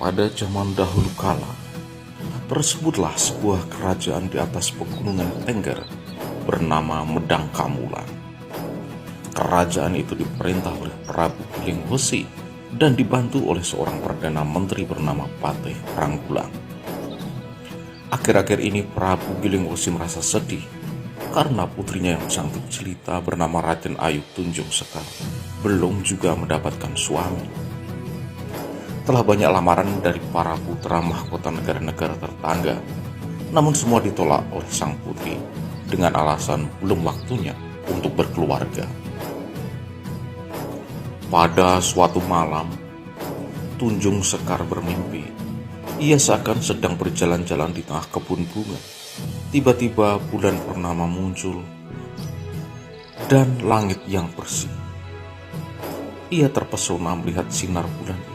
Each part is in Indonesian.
Pada zaman dahulu kala, tersebutlah sebuah kerajaan di atas pegunungan Tengger bernama Medang Kamulan. Kerajaan itu diperintah oleh Prabu Giling-Wesi dan dibantu oleh seorang perdana menteri bernama Patih Pranggulang. Akhir-akhir ini Prabu Giling-Wesi merasa sedih karena putrinya yang cantik jelita bernama Raden Ayu Tunjung Sekar belum juga mendapatkan suami. Telah banyak lamaran dari para putra mahkota negara-negara tetangga, namun semua ditolak oleh sang putri dengan alasan belum waktunya untuk berkeluarga. Pada suatu malam, Tunjung Sekar bermimpi. Ia seakan sedang berjalan-jalan di tengah kebun bunga. Tiba-tiba bulan purnama muncul dan langit yang bersih. Ia terpesona melihat sinar bulan itu.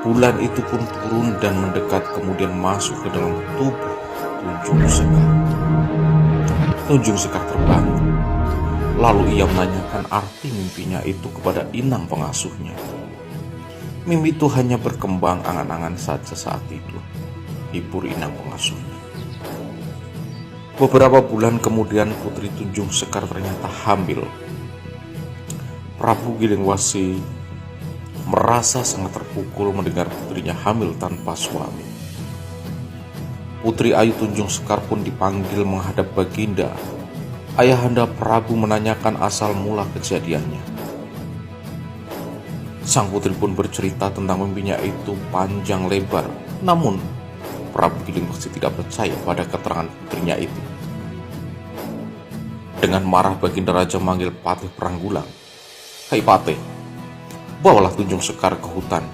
Bulan itu pun turun dan mendekat kemudian masuk ke dalam tubuh Tunjung Sekar. Tunjung Sekar terbangun. Lalu ia menanyakan arti mimpinya itu kepada inang pengasuhnya. Mimpi itu hanya berkembang angan-angan saja saat tidur, hibur inang pengasuhnya. Beberapa bulan kemudian putri Tunjung Sekar ternyata hamil. Prabu Giling-Wesi merasa sangat terpukul mendengar putrinya hamil tanpa suami. Putri Ayu Tunjung Sekar pun dipanggil menghadap Baginda. Ayahanda Prabu menanyakan asal mula kejadiannya. Sang putri pun bercerita tentang mimpinya itu panjang lebar. Namun Prabu Giling-Wesi tidak percaya pada keterangan putrinya itu. Dengan marah Baginda Raja manggil Patih Pranggulang. "Hai Patih, bawalah Tunjung Sekar ke hutan.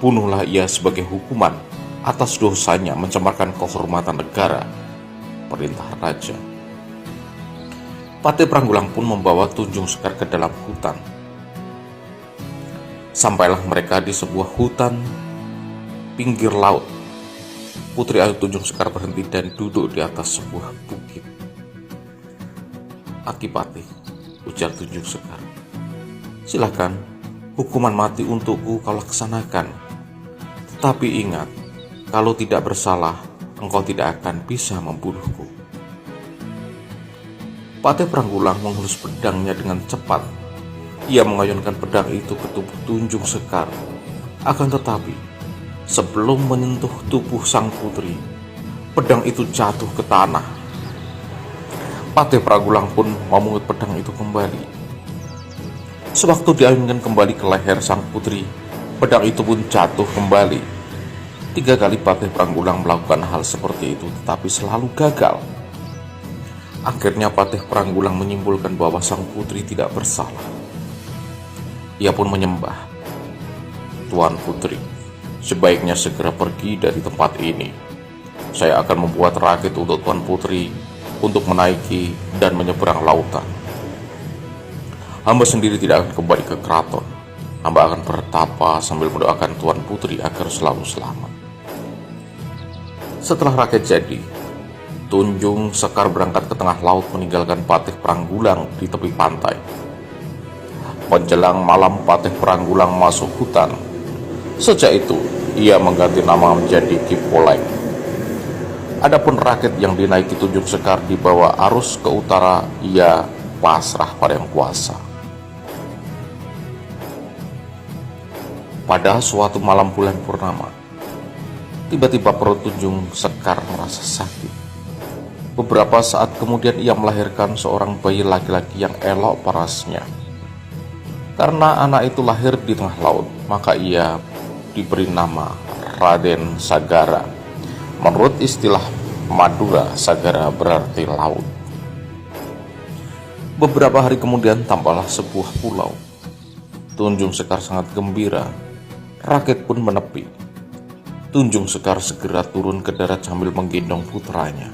Bunuhlah ia sebagai hukuman atas dosanya mencemarkan kehormatan negara," perintah raja. Patih Pranggulang pun membawa Tunjung Sekar ke dalam hutan. Sampailah mereka di sebuah hutan pinggir laut. Putri Ayu Tunjung Sekar berhenti dan duduk di atas sebuah bukit. "Aki Patih," ujar Tunjung Sekar, "silakan, hukuman mati untukku kau laksanakan. Tetapi ingat, kalau tidak bersalah, engkau tidak akan bisa membunuhku." Patih Pranggulang menghunus pedangnya dengan cepat. Ia mengayunkan pedang itu ke tubuh Tunjung Sekar. Akan tetapi, sebelum menyentuh tubuh sang putri, pedang itu jatuh ke tanah. Patih Pranggulang pun memungut pedang itu kembali. Sewaktu diayunkan kembali ke leher sang putri, pedang itu pun jatuh kembali. 3 kali Patih Pranggulang melakukan hal seperti itu, tetapi selalu gagal. Akhirnya Patih Pranggulang menyimpulkan bahwa sang putri tidak bersalah. Ia pun menyembah. "Tuan Putri, sebaiknya segera pergi dari tempat ini. Saya akan membuat rakit untuk Tuan Putri untuk menaiki dan menyeberang lautan. Hamba sendiri tidak akan kembali ke keraton. Hamba akan bertapa sambil mendoakan Tuan Putri agar selalu selamat." Setelah rakit jadi, Tunjung Sekar berangkat ke tengah laut meninggalkan Patih Pranggulang di tepi pantai. Menjelang malam Patih Pranggulang masuk hutan. Sejak itu, ia mengganti nama menjadi Ki Poleng. Adapun rakit yang dinaiki Tunjung Sekar dibawa arus ke utara, ia pasrah pada Yang Kuasa. Pada suatu malam bulan purnama, tiba-tiba perut Tunjung Sekar merasa sakit. Beberapa saat kemudian ia melahirkan seorang bayi laki-laki yang elok parasnya. Karena anak itu lahir di tengah laut, maka ia diberi nama Raden Sagara. Menurut istilah Madura, Sagara berarti laut. Beberapa hari kemudian tampaklah sebuah pulau. Tunjung Sekar sangat gembira. Rakit pun menepi. Tunjung Sekar segera turun ke darat sambil menggendong putranya.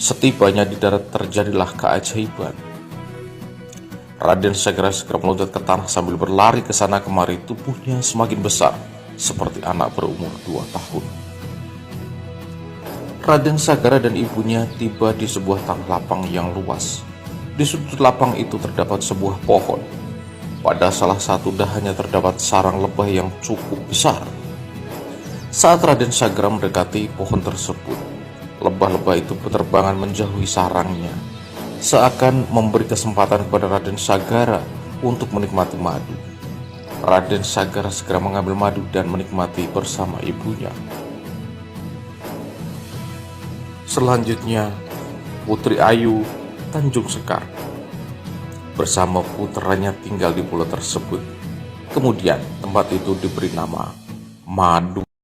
Setibanya di darat terjadilah keajaiban. Raden segera meloncat ke tanah sambil berlari ke sana kemari. Tubuhnya semakin besar, seperti anak berumur 2 tahun. Raden Sagara dan ibunya tiba di sebuah tanah lapang yang luas. Di sudut lapang itu terdapat sebuah pohon. Pada salah satu dahannya terdapat sarang lebah yang cukup besar. Saat Raden Sagara mendekati pohon tersebut, lebah-lebah itu berterbangan menjauhi sarangnya, seakan memberi kesempatan kepada Raden Sagara untuk menikmati madu. Raden Sagara segera mengambil madu dan menikmati bersama ibunya. Selanjutnya, Putri Ayu Tanjung Sekar bersama putranya tinggal di pulau tersebut. Kemudian tempat itu diberi nama Madu.